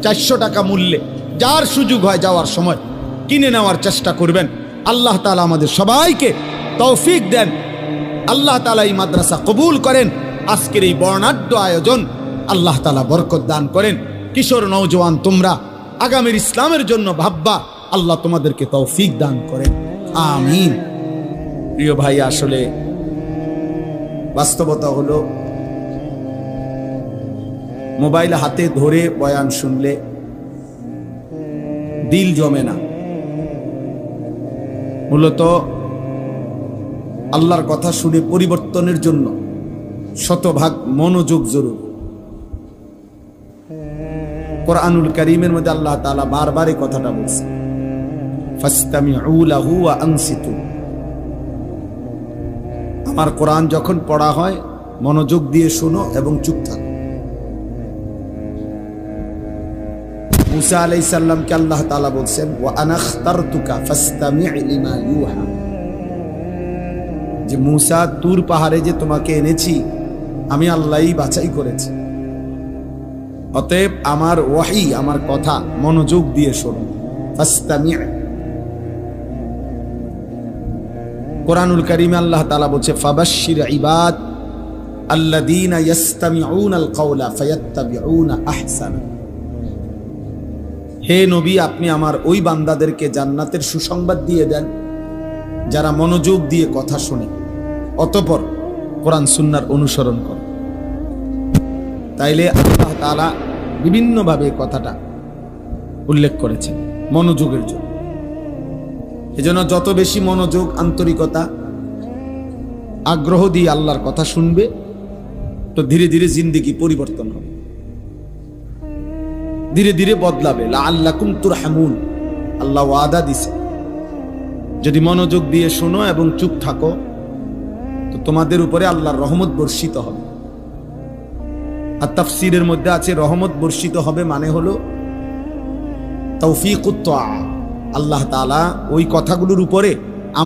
400 টাকা মূল্যে যার সুযোগ হয় যাওয়ার সময় কিনে নেওয়ার চেষ্টা করবেন। আল্লাহ তাআলা আমাদের সবাইকে তৌফিক দেন। আল্লাহ তাআলা এই মাদ্রাসা কবুল করেন। আজকের এই বর্ণাঢ্য আয়োজন আল্লাহ তাআলা বরকত দান করেন। কিশোর নওজওয়ান তোমরা আগামীর ইসলামের জন্য ভাববা, আল্লাহ তোমাদেরকে তৌফিক দান করেন, আমিন। প্রিয় ভাই, আসলে বাস্তবতা হলো মোবাইল হাতে ধরে বয়ান শুনলে দিল জমে না। মূলত আল্লাহর কথা শুনে পরিবর্তনের জন্য শতভাগ মনোযোগ জরুরি। কোরআনুল কারীমের মধ্যে আল্লাহ তাআলা বারবার এই কথাটা বলছেন, ফাসতামিউ লাহু ওয়া আনসিতু। আমার কোরআন যখন পড়া হয় মনোযোগ দিয়ে শোনো এবং চুপ থাকো। মুসা আলাইহিস সালামকে আল্লাহ তাআলা বলছেন, ওয়া আনা ইখতারতুকা ফাসতামি' লিমা ইউহা, যে মুসা, তুর পাহাড়ে যে তোমাকে এনেছি আমি আল্লাহই বাছাই করেছি, অতএব আমার ওয়াহি, আমার কথা মনোযোগ দিয়ে শোনো। ফাসতামি'। কোরআনুল কারীমে আল্লাহ তাআলা বলছে, ফাবাশশির ইবাদ আল্লাযীনা ইস্তামিউনাল কাওলা ফায়াত্তাবিউনা আহসানা। হে নবী, আপনি আমার ওই বান্দাদেরকে জান্নাতের সুসংবাদ দিয়ে দেন যারা মনোযোগ দিয়ে কথা শোনে, অতঃপর কোরআন সুন্নাহর অনুসরণ করে। তাইলে আল্লাহ তাআলা বিভিন্নভাবে কথাটা উল্লেখ করেছেন মনোযোগের জন্য। এজন্য যত বেশি মনোযোগ, আন্তরিকতা, আগ্রহ দিয়ে আল্লাহর কথা শুনবে, তো ধীরে ধীরে জিন্দেগি পরিবর্তন হবে, ধীরে ধীরে বদলাবে। লাআল্লাকুম তুরহামুন, আল্লাহ ওয়াদা দিছে, যদি মনোযোগ দিয়ে শোনো এবং চুপ থাকো তো তোমাদের উপরে আল্লাহর রহমত বর্ষিত হবে। আর তাফসীরের মধ্যে আছে রহমত বর্ষিত হবে মানে হলো তৌফিকুত তাআ, আল্লাহ তাআলা ওই কথাগুলোর উপরে